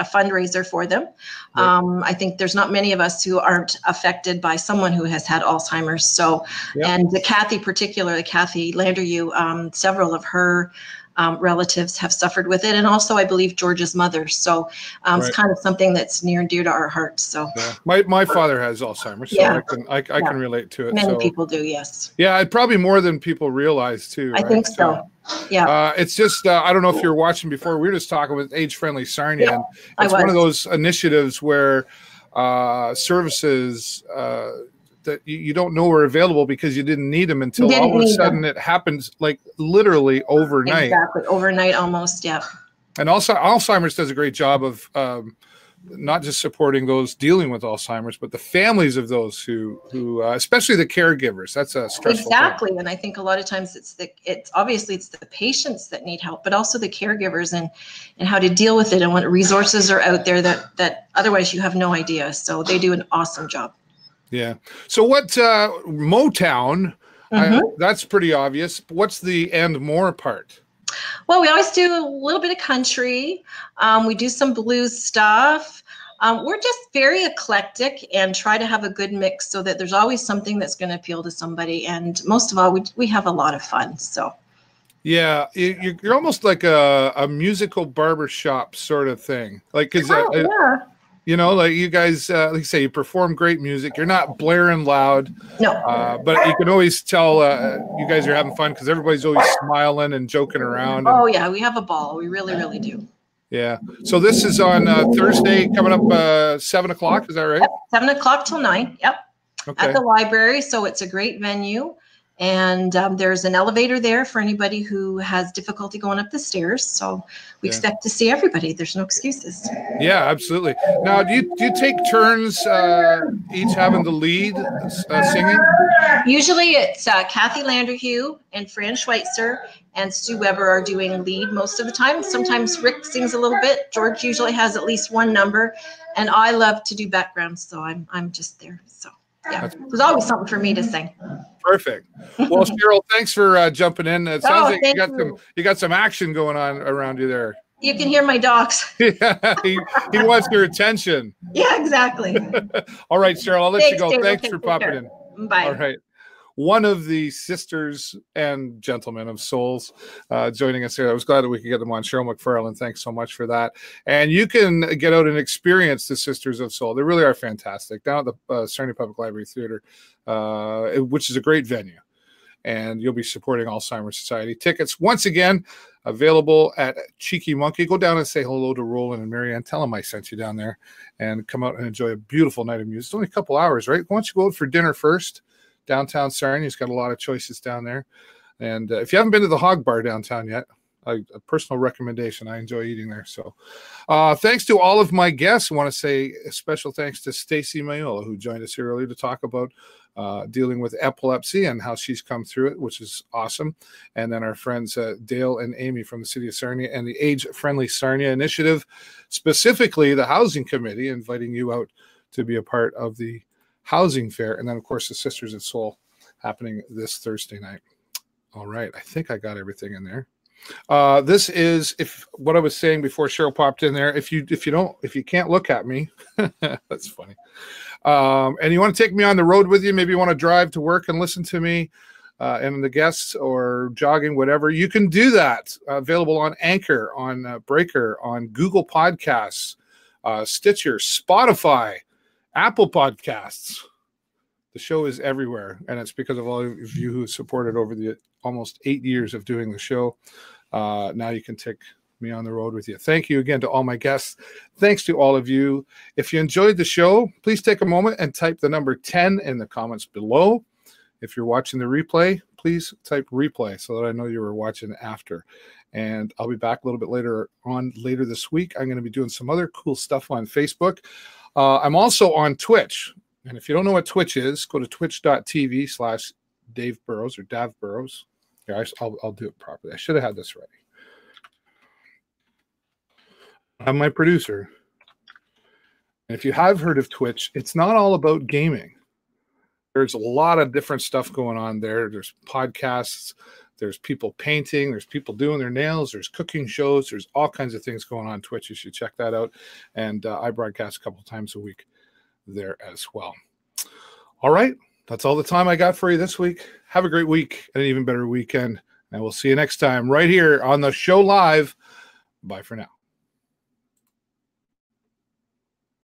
fundraiser for them. Right. I think there's not many of us who aren't affected by someone who has had Alzheimer's. So, and Kathy, particularly Kathy Landerhue, several of her relatives have suffered with it, and also I believe George's mother. So it's kind of something that's near and dear to our hearts. So my father has Alzheimer's, so I can relate to it. Many people do, yes. Yeah, probably more than people realize too. I think so. Yeah. It's just I don't know if you were watching before. We were just talking with Age-Friendly Sarnia. And it's one of those initiatives where services that you don't know are available because you didn't need them until all of a sudden it happens, like literally overnight. Exactly, overnight almost, yeah. And also Alzheimer's does a great job of not just supporting those dealing with Alzheimer's, but the families of those who especially the caregivers. That's a stressful thing. And I think a lot of times it's obviously the patients that need help, but also the caregivers and how to deal with it and what resources are out there that otherwise you have no idea. So they do an awesome job. Yeah. So what Motown? That's pretty obvious. What's the and more part? Well, we always do a little bit of country. We do some blues stuff. We're just very eclectic and try to have a good mix so that there's always something that's going to appeal to somebody. And most of all, we have a lot of fun. So. Yeah, you're almost like a musical barbershop sort of thing. Like, cause you know, like you guys, like you say, you perform great music. You're not blaring loud. No. But you can always tell you guys are having fun because everybody's always smiling and joking around. Oh, yeah. We have a ball. We really, really do. Yeah. So this is on Thursday coming up 7 o'clock. Is that right? Yep, 7 o'clock till 9. Yep. Okay. At the library. So it's a great venue. And there's an elevator there for anybody who has difficulty going up the stairs. So we expect to see everybody. There's no excuses. Yeah, absolutely. Now, do you take turns each having the lead singing? Usually it's Kathy Landerhue and Fran Schweitzer and Sue Weber are doing lead most of the time. Sometimes Rick sings a little bit. George usually has at least one number. And I love to do background, so I'm just there. So yeah, there's always something for me to sing. Perfect. Well, Cheryl, thanks for jumping in. It sounds like you got some action going on around you there. You can hear my dogs. Yeah, he wants your attention. Yeah, exactly. All right, Cheryl, I'll let you go. Thanks for popping in. Bye. All right. One of the sisters and gentlemen of souls joining us here. I was glad that we could get them on. Cheryl McFarland, thanks so much for that. And you can get out and experience the Sisters of Soul. They really are fantastic. Down at the Sarnia Public Library Theater, which is a great venue. And you'll be supporting Alzheimer's Society. Tickets, once again, available at Cheeky Monkey. Go down and say hello to Roland and Marianne. Tell them I sent you down there. And come out and enjoy a beautiful night of music. It's only a couple hours, right? Why don't you go out for dinner first? Downtown Sarnia's got a lot of choices down there. And if you haven't been to the Hog Bar downtown yet, a personal recommendation. I enjoy eating there. So thanks to all of my guests. I want to say a special thanks to Stacey MaolaS, who joined us here earlier to talk about dealing with epilepsy and how she's come through it, which is awesome. And then our friends Dale and Amy from the City of Sarnia and the Age-Friendly Sarnia initiative, specifically the Housing Committee, inviting you out to be a part of the housing fair. And then, of course, the Sisters of Soul happening this Thursday night. All right. I think I got everything in there. This is what I was saying before Cheryl popped in there. If you can't look at me, that's funny. And you want to take me on the road with you, maybe you want to drive to work and listen to me and the guests, or jogging, whatever, you can do that. Available on Anchor, on Breaker, on Google Podcasts, Stitcher, Spotify, Apple Podcasts. The show is everywhere, and it's because of all of you who supported over the almost 8 years of doing the show. Now you can take me on the road with you. Thank you again to all my guests. Thanks to all of you. If you enjoyed the show, please take a moment and type the number 10 in the comments below. If you're watching the replay, please type replay so that I know you were watching after. And I'll be back a little bit later this week. I'm going to be doing some other cool stuff on Facebook. I'm also on Twitch. And if you don't know what Twitch is, go to twitch.tv/Dave Burrows or Dav Burrows. Yeah, I'll do it properly. I should have had this ready. I'm my producer. And if you have heard of Twitch, it's not all about gaming. There's a lot of different stuff going on there. There's podcasts. There's people painting. There's people doing their nails. There's cooking shows. There's all kinds of things going on Twitch. You should check that out. And I broadcast a couple times a week there as well. All right. That's all the time I got for you this week. Have a great week and an even better weekend. And we'll see you next time right here on the show live. Bye for now.